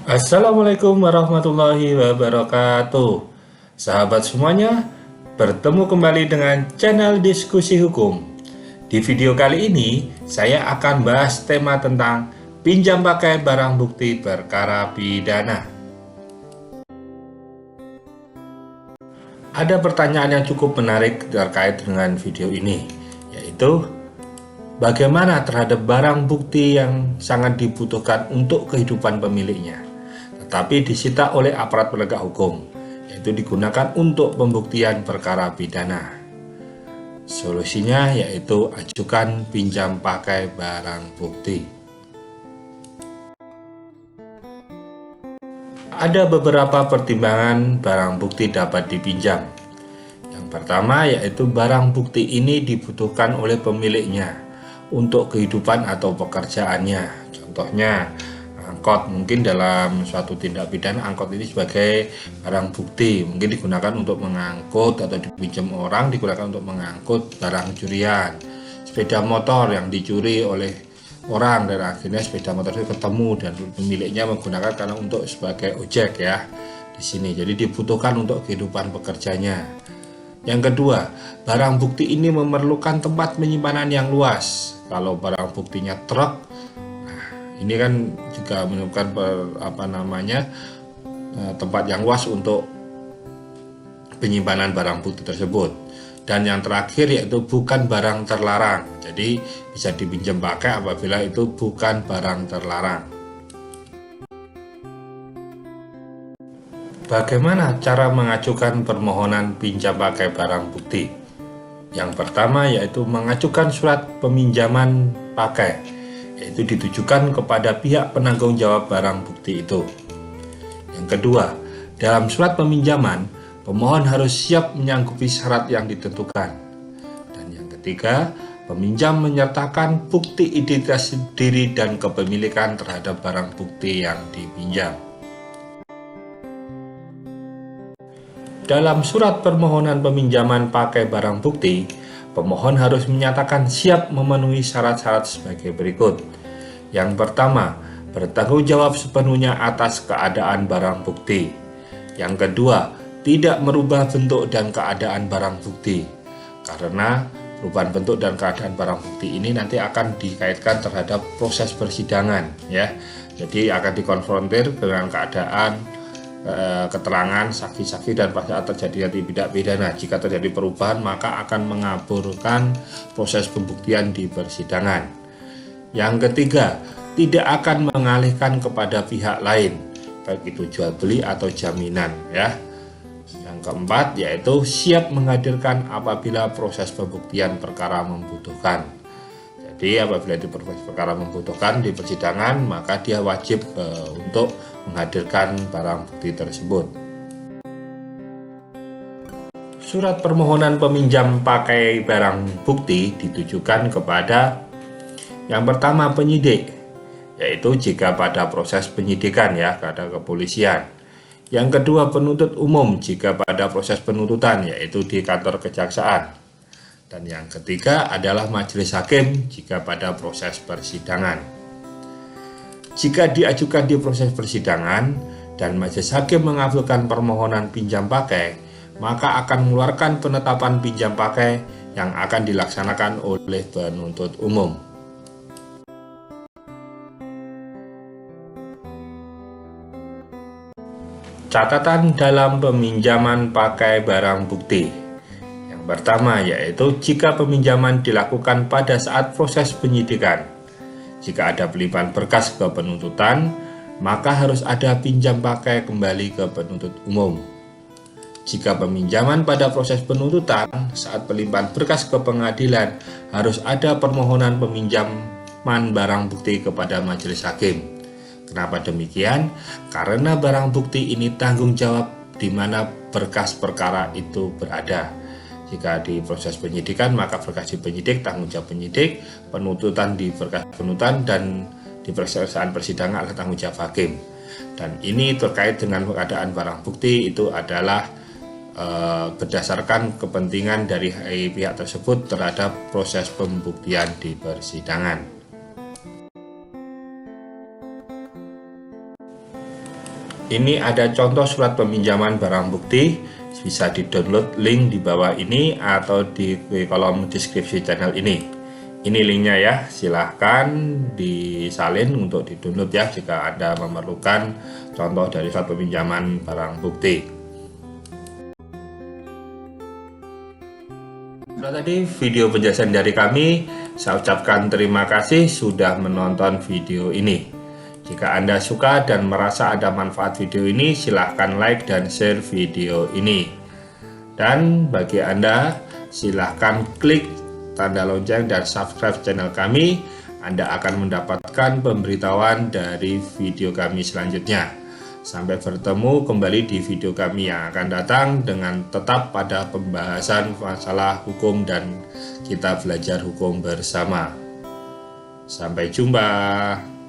Assalamualaikum warahmatullahi wabarakatuh. Sahabat semuanya, bertemu kembali dengan channel Diskusi Hukum. Di video kali ini, saya akan bahas tema tentang pinjam pakai barang bukti perkara pidana. Ada pertanyaan yang cukup menarik terkait dengan video ini, yaitu bagaimana terhadap barang bukti yang sangat dibutuhkan untuk kehidupan pemiliknya, tetapi disita oleh aparat penegak hukum, yaitu digunakan untuk pembuktian perkara pidana. Solusinya yaitu ajukan pinjam pakai barang bukti. Ada beberapa pertimbangan barang bukti dapat dipinjam. Yang pertama yaitu barang bukti ini dibutuhkan oleh pemiliknya untuk kehidupan atau pekerjaannya. Contohnya angkot, mungkin dalam suatu tindak pidana angkot ini sebagai barang bukti, mungkin digunakan untuk mengangkut atau dipinjam orang, digunakan untuk mengangkut barang curian. Sepeda motor yang dicuri oleh orang dan akhirnya sepeda motor itu ketemu dan pemiliknya menggunakan karena untuk sebagai ojek ya di sini. Jadi dibutuhkan untuk kehidupan pekerjanya. Yang kedua, barang bukti ini memerlukan tempat penyimpanan yang luas. Kalau barang buktinya truk, ini kan juga memerlukan tempat yang luas untuk penyimpanan barang bukti tersebut. Dan yang terakhir yaitu bukan barang terlarang. Jadi bisa dipinjam pakai apabila itu bukan barang terlarang. Bagaimana cara mengajukan permohonan pinjam pakai barang bukti? Yang pertama yaitu mengajukan surat peminjaman pakai, yaitu ditujukan kepada pihak penanggung jawab barang bukti itu. Yang kedua, dalam surat peminjaman, pemohon harus siap menyanggupi syarat yang ditentukan. Dan yang ketiga, peminjam menyertakan bukti identitas diri dan kepemilikan terhadap barang bukti yang dipinjam. Dalam surat permohonan peminjaman pakai barang bukti, pemohon harus menyatakan siap memenuhi syarat-syarat sebagai berikut. Yang pertama, bertanggung jawab sepenuhnya atas keadaan barang bukti. Yang kedua, tidak merubah bentuk dan keadaan barang bukti. Karena perubahan bentuk dan keadaan barang bukti ini nanti akan dikaitkan terhadap proses persidangan ya. Jadi akan dikonfrontir dengan keadaan keterangan saksi-saksi dan pada saat terjadi tindak pidana. Jika terjadi perubahan maka akan mengaburkan proses pembuktian di persidangan. Yang ketiga, tidak akan mengalihkan kepada pihak lain, baik itu jual beli atau jaminan ya. Yang keempat yaitu siap menghadirkan apabila proses pembuktian perkara membutuhkan. Jadi apabila di proses perkara membutuhkan di persidangan, maka dia wajib untuk menghadirkan barang bukti tersebut. Surat permohonan peminjam pakai barang bukti ditujukan kepada yang pertama penyidik, yaitu jika pada proses penyidikan ya, pada kepolisian. Yang kedua penuntut umum jika pada proses penuntutan, yaitu di kantor kejaksaan. Dan yang ketiga adalah majelis hakim jika pada proses persidangan. Jika diajukan di proses persidangan dan majelis hakim mengabulkan permohonan pinjam pakai, maka akan mengeluarkan penetapan pinjam pakai yang akan dilaksanakan oleh penuntut umum. Catatan dalam peminjaman pakai barang bukti. Yang pertama yaitu jika peminjaman dilakukan pada saat proses penyidikan. Jika ada pelimpahan berkas ke penuntutan, maka harus ada pinjam pakai kembali ke penuntut umum. Jika peminjaman pada proses penuntutan, saat pelimpahan berkas ke pengadilan, harus ada permohonan peminjaman barang bukti kepada majelis hakim. Kenapa demikian? Karena barang bukti ini tanggung jawab di mana berkas perkara itu berada. Jika di proses penyidikan, maka berkas di penyidik, tanggung jawab penyidik, penuntutan di berkas penuntutan, dan di perselesaian persidangan adalah tanggung jawab hakim. Dan ini terkait dengan keadaan barang bukti itu adalah berdasarkan kepentingan dari pihak tersebut terhadap proses pembuktian di persidangan. Ini ada contoh surat peminjaman barang bukti, bisa di-download link di bawah ini atau di kolom deskripsi channel ini. Ini linknya ya, silahkan disalin untuk di-download ya jika Anda memerlukan contoh dari surat peminjaman barang bukti. Nah, tadi video penjelasan dari kami, saya ucapkan terima kasih sudah menonton video ini. Jika Anda suka dan merasa ada manfaat video ini, silahkan like dan share video ini. Dan bagi Anda, silahkan klik tanda lonceng dan subscribe channel kami. Anda akan mendapatkan pemberitahuan dari video kami selanjutnya. Sampai bertemu kembali di video kami yang akan datang dengan tetap pada pembahasan masalah hukum dan kita belajar hukum bersama. Sampai jumpa.